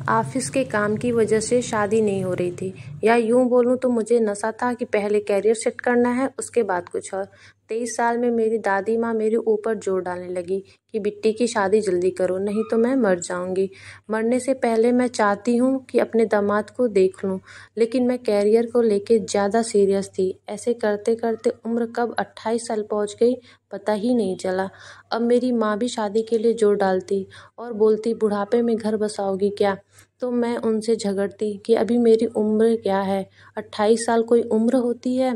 Office के काम की वजह से शादी नहीं हो रही थी, या यूं बोलूं तो मुझे नशा था कि पहले कैरियर सेट करना है, उसके बाद कुछ और। 23 साल में मेरी दादी माँ मेरे ऊपर जोर डालने लगी कि बिट्टी की शादी जल्दी करो, नहीं तो मैं मर जाऊंगी। मरने से पहले मैं चाहती हूँ कि अपने दामाद को देख लूँ, लेकिन मैं कैरियर को लेके ज़्यादा सीरियस थी। ऐसे करते करते उम्र कब 28 साल पहुँच गई पता ही नहीं चला। अब मेरी माँ भी शादी के लिए जोर डालती और बोलती बुढ़ापे में घर बसाओगी क्या। तो मैं उनसे झगड़ती कि अभी मेरी उम्र क्या है, 28 साल कोई उम्र होती है।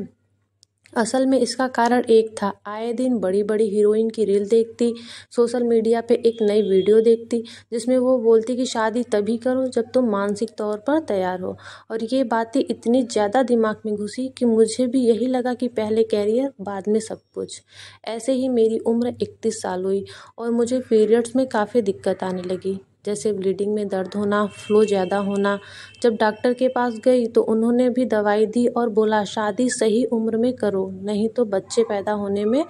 असल में इसका कारण एक था, आए दिन बड़ी बड़ी हीरोइन की रील देखती, सोशल मीडिया पे एक नई वीडियो देखती जिसमें वो बोलती कि शादी तभी करो जब तुम मानसिक तौर पर तैयार हो। और ये बातें इतनी ज़्यादा दिमाग में घुसी कि मुझे भी यही लगा कि पहले कैरियर बाद में सब कुछ। ऐसे ही मेरी उम्र 31 साल हुई और मुझे पीरियड्स में काफ़ी दिक्कत आने लगी, जैसे ब्लीडिंग में दर्द होना, फ्लो ज़्यादा होना। जब डॉक्टर के पास गई तो उन्होंने भी दवाई दी और बोला शादी सही उम्र में करो, नहीं तो बच्चे पैदा होने में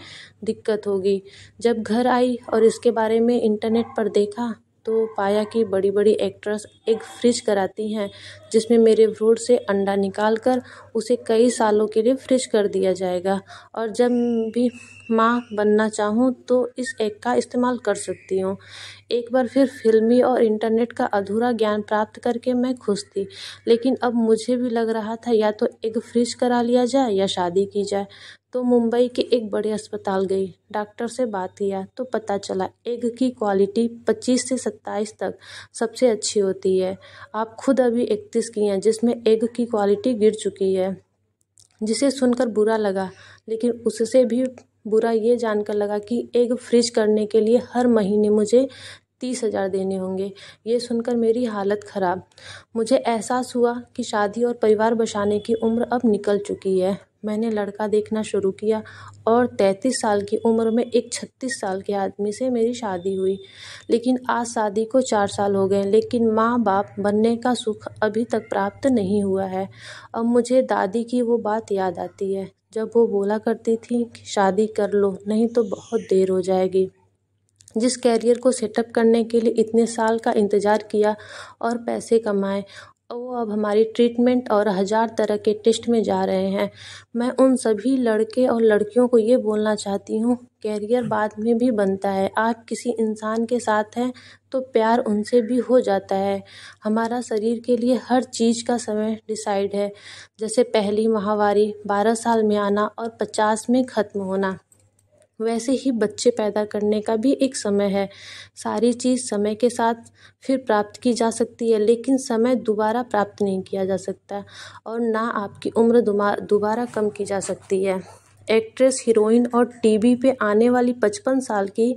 दिक्कत होगी। जब घर आई और इसके बारे में इंटरनेट पर देखा तो पाया कि बड़ी बड़ी एक्ट्रेस एक फ्रिज कराती हैं जिसमें मेरे भ्रूण से अंडा निकाल कर उसे कई सालों के लिए फ्रिज कर दिया जाएगा, और जब भी माँ बनना चाहूँ तो इस एग का इस्तेमाल कर सकती हूँ। एक बार फिर फिल्मी और इंटरनेट का अधूरा ज्ञान प्राप्त करके मैं खुश थी, लेकिन अब मुझे भी लग रहा था या तो एग फ्रीज करा लिया जाए या शादी की जाए। तो मुंबई के एक बड़े अस्पताल गई, डॉक्टर से बात किया तो पता चला एग की क्वालिटी 25 से 27 तक सबसे अच्छी होती है। आप खुद अभी 31 की हैं जिसमें एग की क्वालिटी गिर चुकी है, जिसे सुनकर बुरा लगा, लेकिन उससे भी बुरा ये जानकर लगा कि एग फ्रीज करने के लिए हर महीने मुझे 30,000 देने होंगे। ये सुनकर मेरी हालत ख़राब। मुझे एहसास हुआ कि शादी और परिवार बसाने की उम्र अब निकल चुकी है। मैंने लड़का देखना शुरू किया और 33 साल की उम्र में एक 36 साल के आदमी से मेरी शादी हुई। लेकिन आज शादी को 4 साल हो गए, लेकिन माँ बाप बनने का सुख अभी तक प्राप्त नहीं हुआ है। अब मुझे दादी की वो बात याद आती है जब वो बोला करती थी कि शादी कर लो, नहीं तो बहुत देर हो जाएगी। जिस कैरियर को सेटअप करने के लिए इतने साल का इंतज़ार किया और पैसे कमाए, वो अब हमारी ट्रीटमेंट और 1000 तरह के टेस्ट में जा रहे हैं। मैं उन सभी लड़के और लड़कियों को ये बोलना चाहती हूँ, कैरियर बाद में भी बनता है। आप किसी इंसान के साथ हैं तो प्यार उनसे भी हो जाता है। हमारा शरीर के लिए हर चीज़ का समय डिसाइड है, जैसे पहली माहवारी 12 साल में आना और 50 में ख़त्म होना, वैसे ही बच्चे पैदा करने का भी एक समय है। सारी चीज़ समय के साथ फिर प्राप्त की जा सकती है, लेकिन समय दोबारा प्राप्त नहीं किया जा सकता, और ना आपकी उम्र दोबारा कम की जा सकती है। एक्ट्रेस, हीरोइन और टीवी पे आने वाली 55 साल की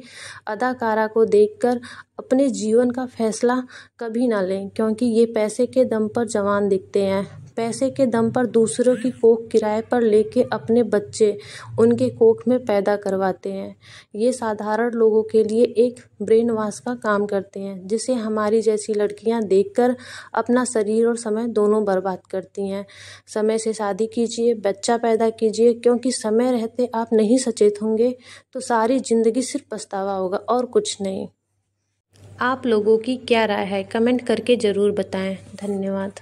अदाकारा को देखकर अपने जीवन का फैसला कभी ना लें, क्योंकि ये पैसे के दम पर जवान दिखते हैं। पैसे के दम पर दूसरों की कोख किराए पर लेके अपने बच्चे उनके कोख में पैदा करवाते हैं। ये साधारण लोगों के लिए एक ब्रेन वॉश का काम करते हैं, जिसे हमारी जैसी लड़कियां देखकर अपना शरीर और समय दोनों बर्बाद करती हैं। समय से शादी कीजिए, बच्चा पैदा कीजिए, क्योंकि समय रहते आप नहीं सचेत होंगे तो सारी ज़िंदगी सिर्फ पछतावा होगा और कुछ नहीं। आप लोगों की क्या राय है, कमेंट करके ज़रूर बताएं। धन्यवाद।